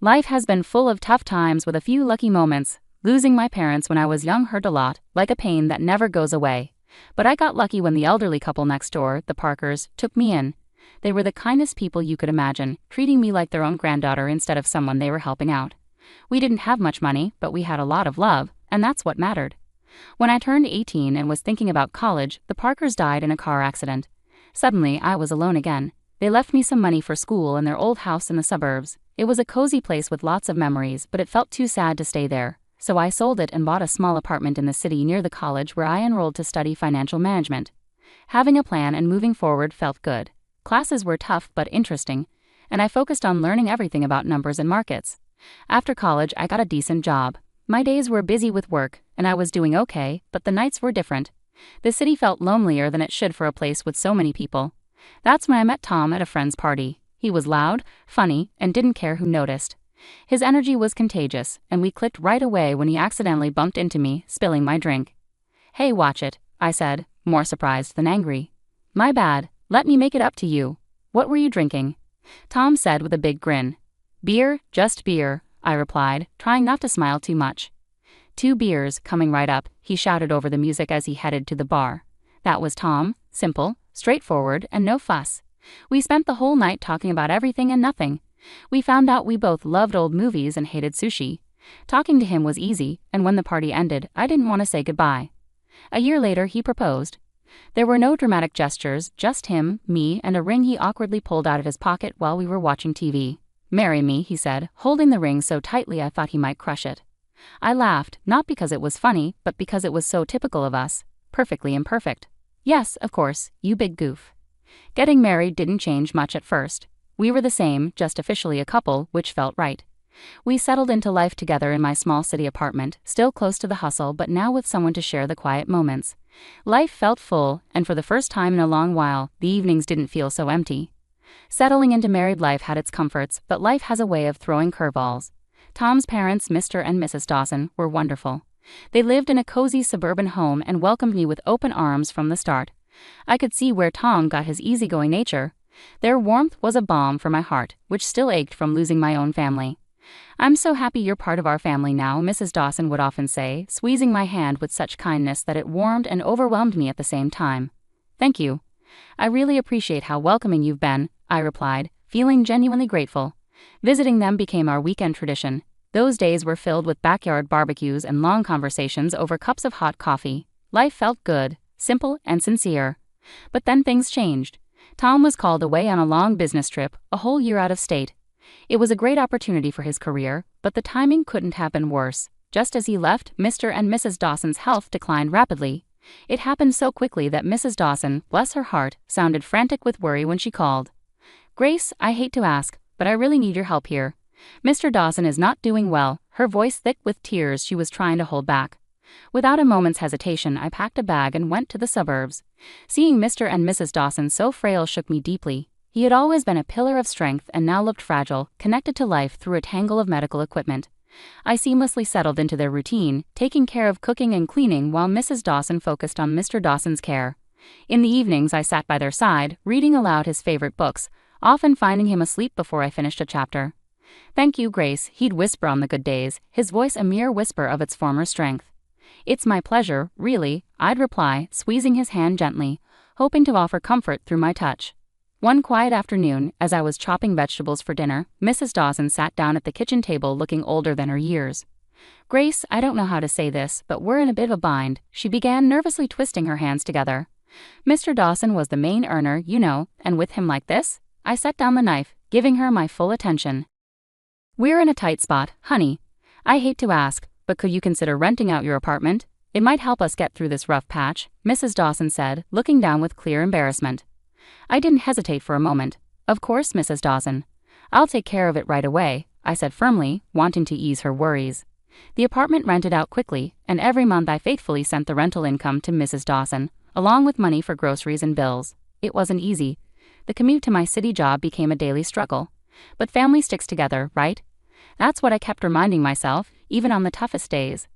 Life has been full of tough times with a few lucky moments. Losing my parents when I was young hurt a lot, like a pain that never goes away. But I got lucky when the elderly couple next door, the Parkers, took me in. They were the kindest people you could imagine, treating me like their own granddaughter instead of someone they were helping out. We didn't have much money, but we had a lot of love, and that's what mattered. When I turned 18 and was thinking about college, the Parkers died in a car accident. Suddenly, I was alone again. They left me some money for school in their old house in the suburbs. It was a cozy place with lots of memories, but it felt too sad to stay there. So I sold it and bought a small apartment in the city near the college where I enrolled to study financial management. Having a plan and moving forward felt good. Classes were tough but interesting, and I focused on learning everything about numbers and markets. After college, I got a decent job. My days were busy with work, and I was doing okay, but the nights were different. The city felt lonelier than it should for a place with so many people. That's when I met Tom at a friend's party. He was loud, funny, and didn't care who noticed. His energy was contagious, and we clicked right away when he accidentally bumped into me, spilling my drink. "Hey, watch it," I said, more surprised than angry. "My bad, let me make it up to you. What were you drinking?" Tom said with a big grin. "Beer, just beer," I replied, trying not to smile too much. "2 beers, coming right up," he shouted over the music as he headed to the bar. That was Tom, simple, straightforward, and no fuss. We spent the whole night talking about everything and nothing. We found out we both loved old movies and hated sushi. Talking to him was easy, and when the party ended, I didn't want to say goodbye. A year later, he proposed. There were no dramatic gestures, just him, me, and a ring he awkwardly pulled out of his pocket while we were watching TV. "Marry me," he said, holding the ring so tightly I thought he might crush it. I laughed, not because it was funny, but because it was so typical of us. Perfectly imperfect. "Yes, of course, you big goof." Getting married didn't change much at first. We were the same, just officially a couple, which felt right. We settled into life together in my small city apartment, still close to the hustle but now with someone to share the quiet moments. Life felt full, and for the first time in a long while, the evenings didn't feel so empty. Settling into married life had its comforts, but life has a way of throwing curveballs. Tom's parents, Mr. and Mrs. Dawson, were wonderful. They lived in a cozy suburban home and welcomed me with open arms from the start. I could see where Tom got his easygoing nature. Their warmth was a balm for my heart, which still ached from losing my own family. "I'm so happy you're part of our family now," Mrs. Dawson would often say, squeezing my hand with such kindness that it warmed and overwhelmed me at the same time. "Thank you. I really appreciate how welcoming you've been," I replied, feeling genuinely grateful. Visiting them became our weekend tradition. Those days were filled with backyard barbecues and long conversations over cups of hot coffee. Life felt good, simple, and sincere. But then things changed. Tom was called away on a long business trip, a whole year out of state. It was a great opportunity for his career, but the timing couldn't have been worse. Just as he left, Mr. and Mrs. Dawson's health declined rapidly. It happened so quickly that Mrs. Dawson, bless her heart, sounded frantic with worry when she called. "Grace, I hate to ask, but I really need your help here. Mr. Dawson is not doing well," her voice thick with tears she was trying to hold back. Without a moment's hesitation, I packed a bag and went to the suburbs. Seeing Mr. and Mrs. Dawson so frail shook me deeply. He had always been a pillar of strength and now looked fragile, connected to life through a tangle of medical equipment. I seamlessly settled into their routine, taking care of cooking and cleaning while Mrs. Dawson focused on Mr. Dawson's care. In the evenings, I sat by their side, reading aloud his favorite books, often finding him asleep before I finished a chapter. "Thank you, Grace," he'd whisper on the good days, his voice a mere whisper of its former strength. "It's my pleasure, really," I'd reply, squeezing his hand gently, hoping to offer comfort through my touch. One quiet afternoon, as I was chopping vegetables for dinner, Mrs. Dawson sat down at the kitchen table looking older than her years. "Grace, I don't know how to say this, but we're in a bit of a bind," she began, nervously twisting her hands together. "Mr. Dawson was the main earner, you know, and with him like this?" I set down the knife, giving her my full attention. "We're in a tight spot, honey. I hate to ask, but could you consider renting out your apartment? It might help us get through this rough patch," Mrs. Dawson said, looking down with clear embarrassment. I didn't hesitate for a moment. "Of course, Mrs. Dawson. I'll take care of it right away," I said firmly, wanting to ease her worries. The apartment rented out quickly, and every month I faithfully sent the rental income to Mrs. Dawson, along with money for groceries and bills. It wasn't easy. The commute to my city job became a daily struggle. But family sticks together, right? That's what I kept reminding myself, even on the toughest days.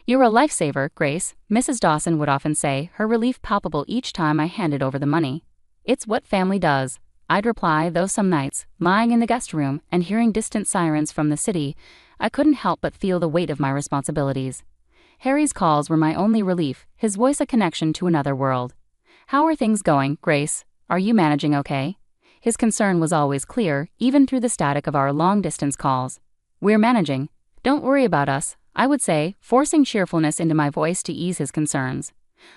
"You're a lifesaver, Grace," Mrs. Dawson would often say, her relief palpable each time I handed over the money. "It's what family does," I'd reply, though some nights, lying in the guest room and hearing distant sirens from the city, I couldn't help but feel the weight of my responsibilities. Harry's calls were my only relief, his voice a connection to another world. "How are things going, Grace? Are you managing okay?" His concern was always clear, even through the static of our long-distance calls. "We're managing. Don't worry about us," I would say, forcing cheerfulness into my voice to ease his concerns.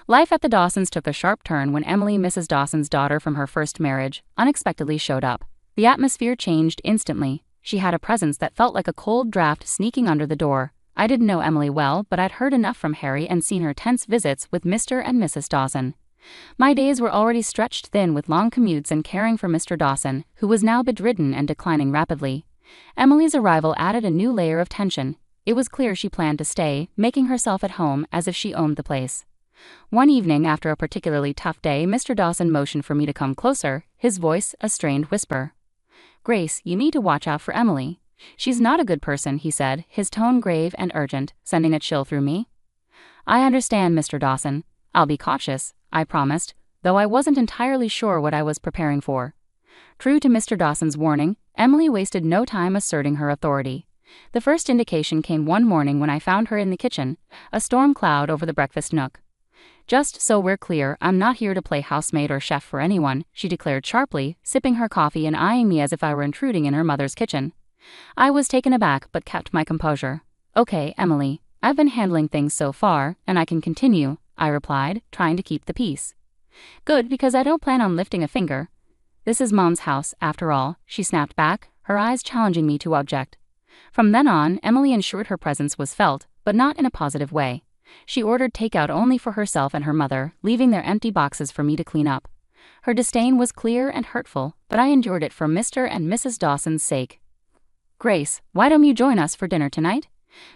Life at the Dawsons took a sharp turn when Emily, Mrs. Dawson's daughter from her first marriage, unexpectedly showed up. The atmosphere changed instantly. She had a presence that felt like a cold draft sneaking under the door. I didn't know Emily well, but I'd heard enough from Harry and seen her tense visits with Mr. and Mrs. Dawson. My days were already stretched thin with long commutes and caring for Mr. Dawson, who was now bedridden and declining rapidly. Emily's arrival added a new layer of tension. It was clear she planned to stay, making herself at home as if she owned the place. One evening after a particularly tough day, Mr. Dawson motioned for me to come closer, his voice a strained whisper. "Grace, you need to watch out for Emily. She's not a good person," he said, his tone grave and urgent, sending a chill through me. "I understand, Mr. Dawson. I'll be cautious," I promised, though I wasn't entirely sure what I was preparing for. True to Mr. Dawson's warning, Emily wasted no time asserting her authority. The first indication came one morning when I found her in the kitchen, a storm cloud over the breakfast nook. "Just so we're clear, I'm not here to play housemaid or chef for anyone," she declared sharply, sipping her coffee and eyeing me as if I were intruding in her mother's kitchen. I was taken aback but kept my composure. "Okay, Emily, I've been handling things so far, and I can continue," I replied, trying to keep the peace. "Good, because I don't plan on lifting a finger. This is Mom's house, after all," she snapped back, her eyes challenging me to object. From then on, Emily ensured her presence was felt, but not in a positive way. She ordered takeout only for herself and her mother, leaving their empty boxes for me to clean up. Her disdain was clear and hurtful, but I endured it for Mr. and Mrs. Dawson's sake. "Grace, why don't you join us for dinner tonight?"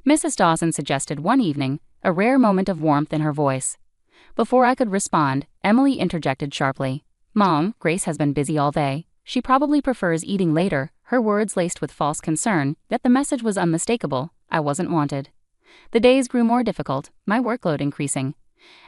Mrs. Dawson suggested one evening, a rare moment of warmth in her voice. Before I could respond, Emily interjected sharply. "Mom, Grace has been busy all day. She probably prefers eating later," her words laced with false concern, yet the message was unmistakable. I wasn't wanted. The days grew more difficult, my workload increasing.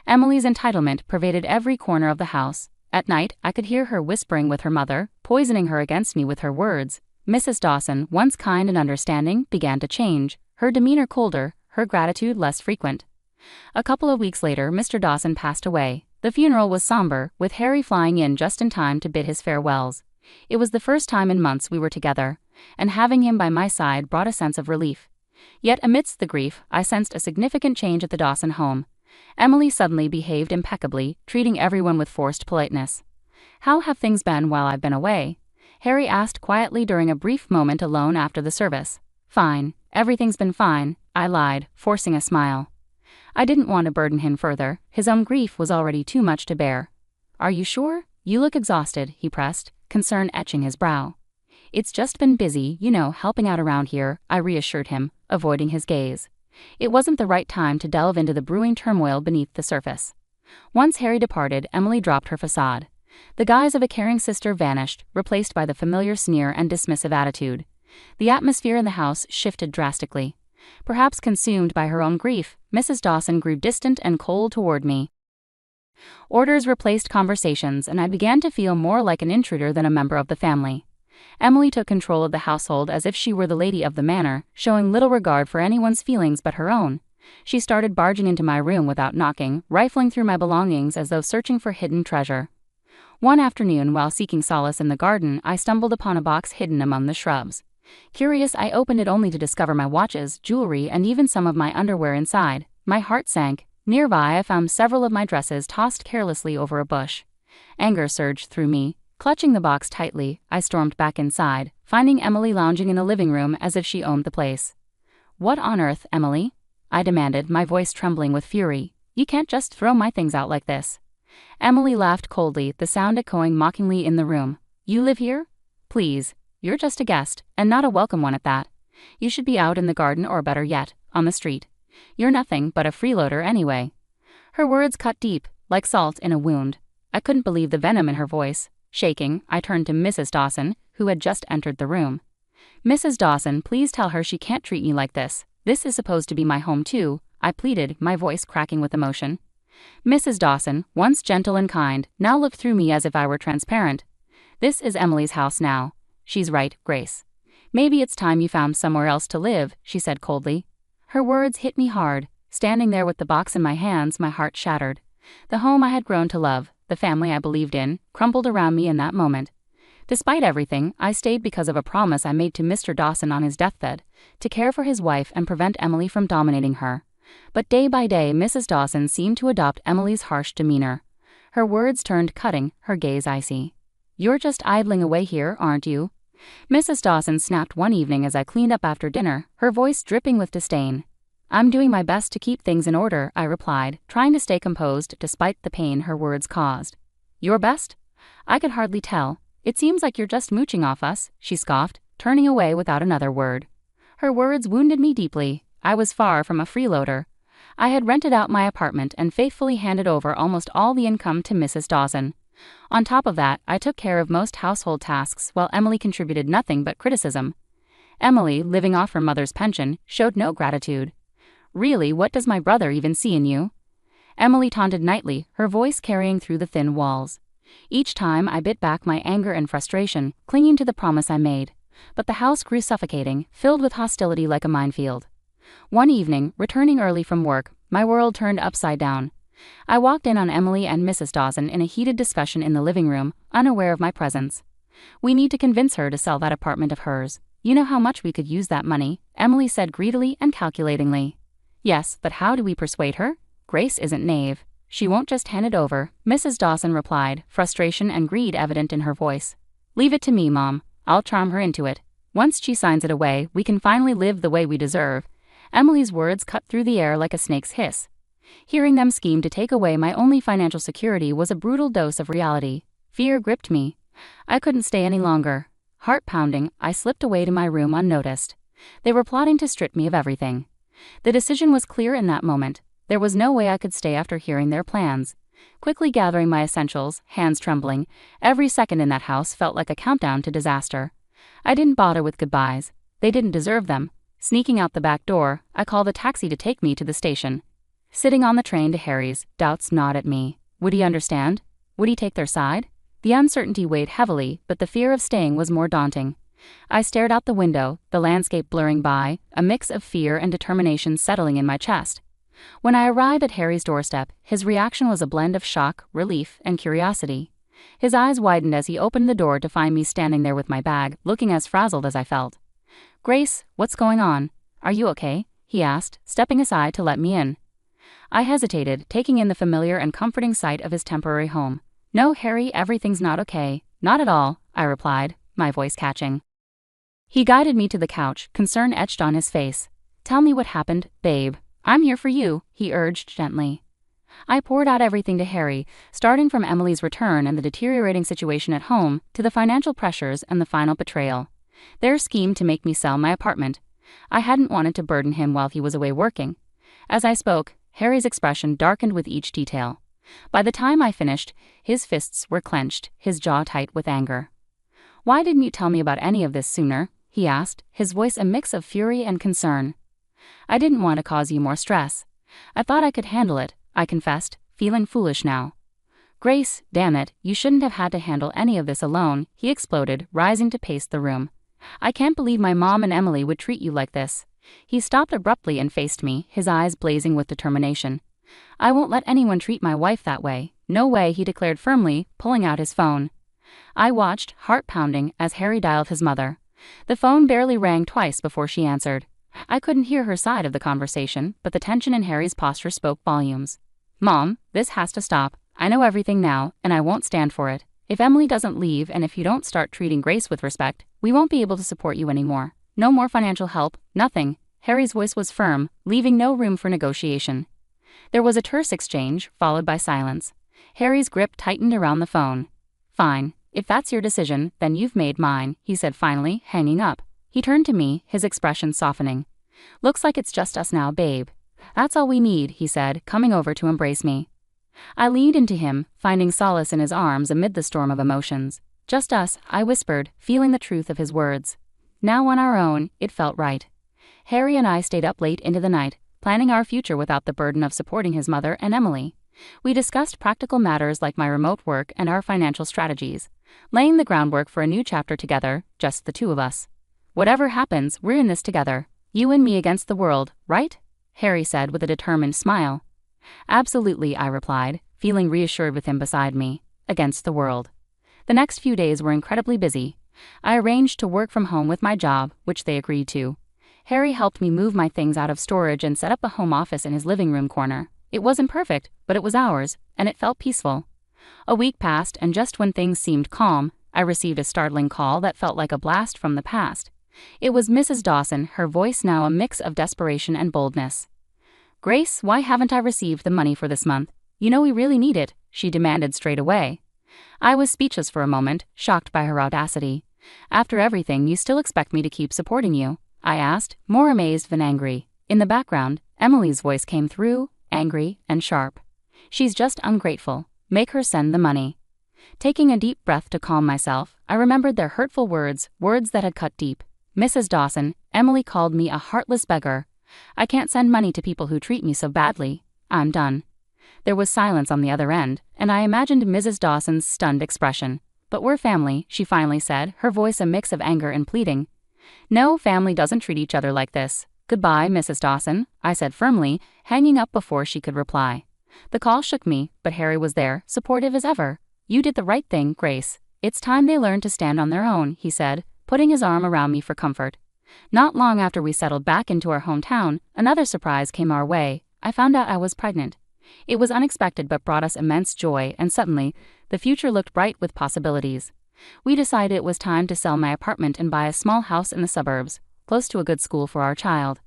Emily's entitlement pervaded every corner of the house. At night, I could hear her whispering with her mother, poisoning her against me with her words. Mrs. Dawson, once kind and understanding, began to change, her demeanor colder, her gratitude less frequent. A couple of weeks later, Mr. Dawson passed away. The funeral was somber, with Harry flying in just in time to bid his farewells. It was the first time in months we were together, and having him by my side brought a sense of relief. Yet amidst the grief, I sensed a significant change at the Dawson home. Emily suddenly behaved impeccably, treating everyone with forced politeness. "How have things been while I've been away?" Harry asked quietly during a brief moment alone after the service. "Fine. Everything's been fine," I lied, forcing a smile. I didn't want to burden him further. His own grief was already too much to bear. "Are you sure? You look exhausted," he pressed, concern etching his brow. "It's just been busy, helping out around here," I reassured him, avoiding his gaze. It wasn't the right time to delve into the brewing turmoil beneath the surface. Once Harry departed, Emily dropped her facade. The guise of a caring sister vanished, replaced by the familiar sneer and dismissive attitude. The atmosphere in the house shifted drastically. Perhaps consumed by her own grief, Mrs. Dawson grew distant and cold toward me. Orders replaced conversations, and I began to feel more like an intruder than a member of the family. Emily took control of the household as if she were the lady of the manor, showing little regard for anyone's feelings but her own. She started barging into my room without knocking, rifling through my belongings as though searching for hidden treasure. One afternoon, while seeking solace in the garden, I stumbled upon a box hidden among the shrubs. Curious, I opened it only to discover my watches, jewelry, and even some of my underwear inside. My heart sank. Nearby, I found several of my dresses tossed carelessly over a bush. Anger surged through me. Clutching the box tightly, I stormed back inside, finding Emily lounging in the living room as if she owned the place. "What on earth, Emily?" I demanded, my voice trembling with fury. "You can't just throw my things out like this." Emily laughed coldly, the sound echoing mockingly in the room. "You live here? Please. You're just a guest, and not a welcome one at that. You should be out in the garden or better yet, on the street. You're nothing but a freeloader anyway." Her words cut deep, like salt in a wound. I couldn't believe the venom in her voice. Shaking, I turned to Mrs. Dawson, who had just entered the room. "Mrs. Dawson, please tell her she can't treat me like this. This is supposed to be my home too," I pleaded, my voice cracking with emotion. Mrs. Dawson, once gentle and kind, now looked through me as if I were transparent. This is Emily's house now. She's right, Grace. Maybe it's time you found somewhere else to live, she said coldly. Her words hit me hard. Standing there with the box in my hands, my heart shattered. The home I had grown to love, the family I believed in, crumbled around me in that moment. Despite everything, I stayed because of a promise I made to Mr. Dawson on his deathbed, to care for his wife and prevent Emily from dominating her. But day by day, Mrs. Dawson seemed to adopt Emily's harsh demeanor. Her words turned cutting, her gaze icy. "You're just idling away here, aren't you?" Mrs. Dawson snapped one evening as I cleaned up after dinner, her voice dripping with disdain. "I'm doing my best to keep things in order," I replied, trying to stay composed despite the pain her words caused. "Your best?" I could hardly tell. "It seems like you're just mooching off us," she scoffed, turning away without another word. Her words wounded me deeply. I was far from a freeloader. I had rented out my apartment and faithfully handed over almost all the income to Mrs. Dawson. On top of that, I took care of most household tasks while Emily contributed nothing but criticism. Emily, living off her mother's pension, showed no gratitude. "Really, what does my brother even see in you?" Emily taunted nightly, her voice carrying through the thin walls. Each time I bit back my anger and frustration, clinging to the promise I made. But the house grew suffocating, filled with hostility like a minefield. One evening, returning early from work, my world turned upside down. I walked in on Emily and Mrs. Dawson in a heated discussion in the living room, unaware of my presence. "We need to convince her to sell that apartment of hers. You know how much we could use that money," Emily said greedily and calculatingly. "Yes, but how do we persuade her? Grace isn't naive. She won't just hand it over," Mrs. Dawson replied, frustration and greed evident in her voice. "Leave it to me, Mom. I'll charm her into it. Once she signs it away, we can finally live the way we deserve." Emily's words cut through the air like a snake's hiss. Hearing them scheme to take away my only financial security was a brutal dose of reality. Fear gripped me. I couldn't stay any longer. Heart pounding, I slipped away to my room unnoticed. They were plotting to strip me of everything. The decision was clear in that moment. There was no way I could stay after hearing their plans. Quickly gathering my essentials, hands trembling, every second in that house felt like a countdown to disaster. I didn't bother with goodbyes. They didn't deserve them. Sneaking out the back door, I called a taxi to take me to the station. Sitting on the train to Harry's, doubts gnawed at me. Would he understand? Would he take their side? The uncertainty weighed heavily, but the fear of staying was more daunting. I stared out the window, the landscape blurring by, a mix of fear and determination settling in my chest. When I arrived at Harry's doorstep, his reaction was a blend of shock, relief, and curiosity. His eyes widened as he opened the door to find me standing there with my bag, looking as frazzled as I felt. "Grace, what's going on? Are you okay?" he asked, stepping aside to let me in. I hesitated, taking in the familiar and comforting sight of his temporary home. "No, Harry, everything's not okay. Not at all," I replied, my voice catching. He guided me to the couch, concern etched on his face. "Tell me what happened, babe. I'm here for you," he urged gently. I poured out everything to Harry, starting from Emily's return and the deteriorating situation at home, to the financial pressures and the final betrayal. Their scheme to make me sell my apartment. I hadn't wanted to burden him while he was away working. As I spoke, Harry's expression darkened with each detail. By the time I finished, his fists were clenched, his jaw tight with anger. "Why didn't you tell me about any of this sooner?" he asked, his voice a mix of fury and concern. "I didn't want to cause you more stress. I thought I could handle it," I confessed, feeling foolish now. "Grace, damn it, you shouldn't have had to handle any of this alone," he exploded, rising to pace the room. "I can't believe my mom and Emily would treat you like this." He stopped abruptly and faced me, his eyes blazing with determination. "I won't let anyone treat my wife that way. No way," he declared firmly, pulling out his phone. I watched, heart pounding, as Harry dialed his mother. The phone barely rang twice before she answered. I couldn't hear her side of the conversation, but the tension in Harry's posture spoke volumes. "Mom, this has to stop. I know everything now, and I won't stand for it. If Emily doesn't leave and if you don't start treating Grace with respect, we won't be able to support you anymore. No more financial help, nothing." Harry's voice was firm, leaving no room for negotiation. There was a terse exchange, followed by silence. Harry's grip tightened around the phone. "Fine. If that's your decision, then you've made mine," he said finally, hanging up. He turned to me, his expression softening. "Looks like it's just us now, babe." "That's all we need," he said, coming over to embrace me. I leaned into him, finding solace in his arms amid the storm of emotions. "Just us," I whispered, feeling the truth of his words. Now on our own, it felt right. Harry and I stayed up late into the night, planning our future without the burden of supporting his mother and Emily. We discussed practical matters like my remote work and our financial strategies, laying the groundwork for a new chapter together, just the two of us. Whatever happens, we're in this together. You and me against the world, right? Harry said with a determined smile. Absolutely, I replied, feeling reassured with him beside me. Against the world. The next few days were incredibly busy. I arranged to work from home with my job, which they agreed to. Harry helped me move my things out of storage and set up a home office in his living room corner. It wasn't perfect, but it was ours, and it felt peaceful. A week passed, and just when things seemed calm, I received a startling call that felt like a blast from the past. It was Mrs. Dawson, her voice now a mix of desperation and boldness. Grace, why haven't I received the money for this month? You know we really need it, she demanded straight away. I was speechless for a moment, shocked by her audacity. After everything, you still expect me to keep supporting you? I asked, more amazed than angry. In the background, Emily's voice came through, angry and sharp. She's just ungrateful. Make her send the money. Taking a deep breath to calm myself, I remembered their hurtful words that had cut deep. Mrs. Dawson, Emily called me a heartless beggar. I can't send money to people who treat me so badly. I'm done. There was silence on the other end, and I imagined Mrs. Dawson's stunned expression. But we're family, she finally said, her voice a mix of anger and pleading. No, family doesn't treat each other like this. Goodbye, Mrs. Dawson, I said firmly, hanging up before she could reply. The call shook me, but Harry was there, supportive as ever. You did the right thing, Grace. It's time they learned to stand on their own, he said, putting his arm around me for comfort. Not long after we settled back into our hometown, another surprise came our way. I found out I was pregnant. It was unexpected but brought us immense joy, and suddenly, the future looked bright with possibilities. We decided it was time to sell my apartment and buy a small house in the suburbs, close to a good school for our child.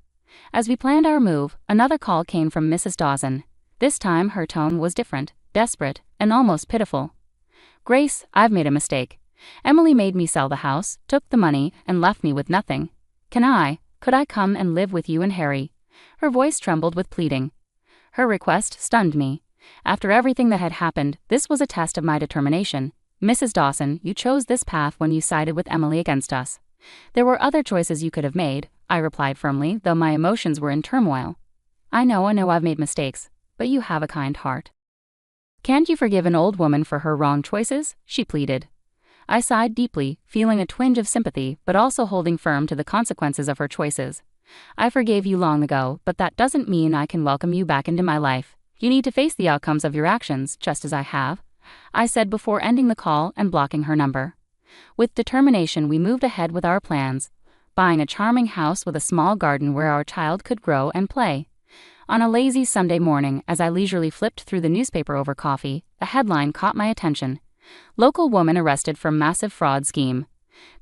As we planned our move, another call came from Mrs. Dawson. This time her tone was different, desperate, and almost pitiful. Grace, I've made a mistake. Emily made me sell the house, took the money, and left me with nothing. Could I come and live with you and Harry? Her voice trembled with pleading. Her request stunned me. After everything that had happened, this was a test of my determination. Mrs. Dawson, you chose this path when you sided with Emily against us. There were other choices you could have made, I replied firmly, though my emotions were in turmoil. I know I've made mistakes, but you have a kind heart. Can't you forgive an old woman for her wrong choices? She pleaded. I sighed deeply, feeling a twinge of sympathy, but also holding firm to the consequences of her choices. I forgave you long ago, but that doesn't mean I can welcome you back into my life. You need to face the outcomes of your actions, just as I have, I said before ending the call and blocking her number. With determination, we moved ahead with our plans, buying a charming house with a small garden where our child could grow and play. On a lazy Sunday morning, as I leisurely flipped through the newspaper over coffee, a headline caught my attention. Local woman arrested for massive fraud scheme.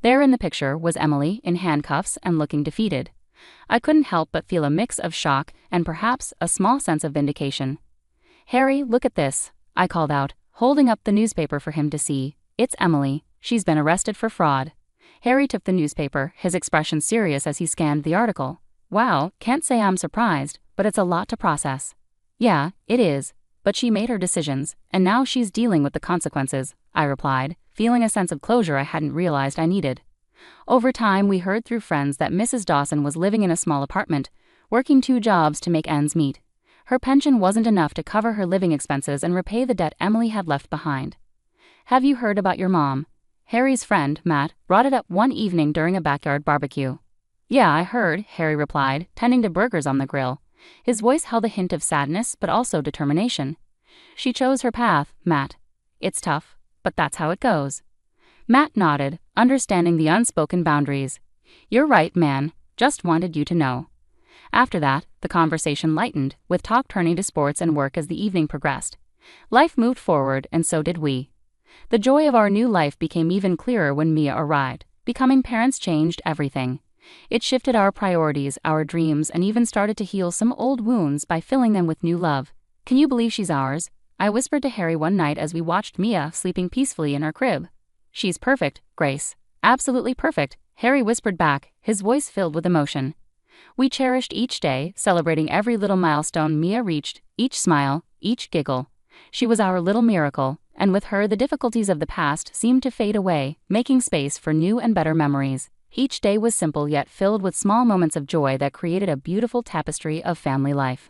There in the picture was Emily, in handcuffs and looking defeated. I couldn't help but feel a mix of shock and perhaps a small sense of vindication. Harry, look at this, I called out, holding up the newspaper for him to see. It's Emily. She's been arrested for fraud. Harry took the newspaper, his expression serious as he scanned the article. Wow, can't say I'm surprised, but it's a lot to process. Yeah, it is. But she made her decisions, and now she's dealing with the consequences, I replied, feeling a sense of closure I hadn't realized I needed. Over time, we heard through friends that Mrs. Dawson was living in a small apartment, working 2 jobs to make ends meet. Her pension wasn't enough to cover her living expenses and repay the debt Emily had left behind. Have you heard about your mom? Harry's friend, Matt, brought it up one evening during a backyard barbecue. Yeah, I heard, Harry replied, tending to burgers on the grill. His voice held a hint of sadness but also determination. She chose her path, Matt. It's tough, but that's how it goes. Matt nodded, understanding the unspoken boundaries. You're right, man. Just wanted you to know. After that, the conversation lightened, with talk turning to sports and work as the evening progressed. Life moved forward, and so did we. The joy of our new life became even clearer when Mia arrived. Becoming parents changed everything. It shifted our priorities, our dreams, and even started to heal some old wounds by filling them with new love. Can you believe she's ours? I whispered to Harry one night as we watched Mia sleeping peacefully in her crib. She's perfect, Grace. Absolutely perfect, Harry whispered back, his voice filled with emotion. We cherished each day, celebrating every little milestone Mia reached, each smile, each giggle. She was our little miracle, and with her the difficulties of the past seemed to fade away, making space for new and better memories. Each day was simple yet filled with small moments of joy that created a beautiful tapestry of family life.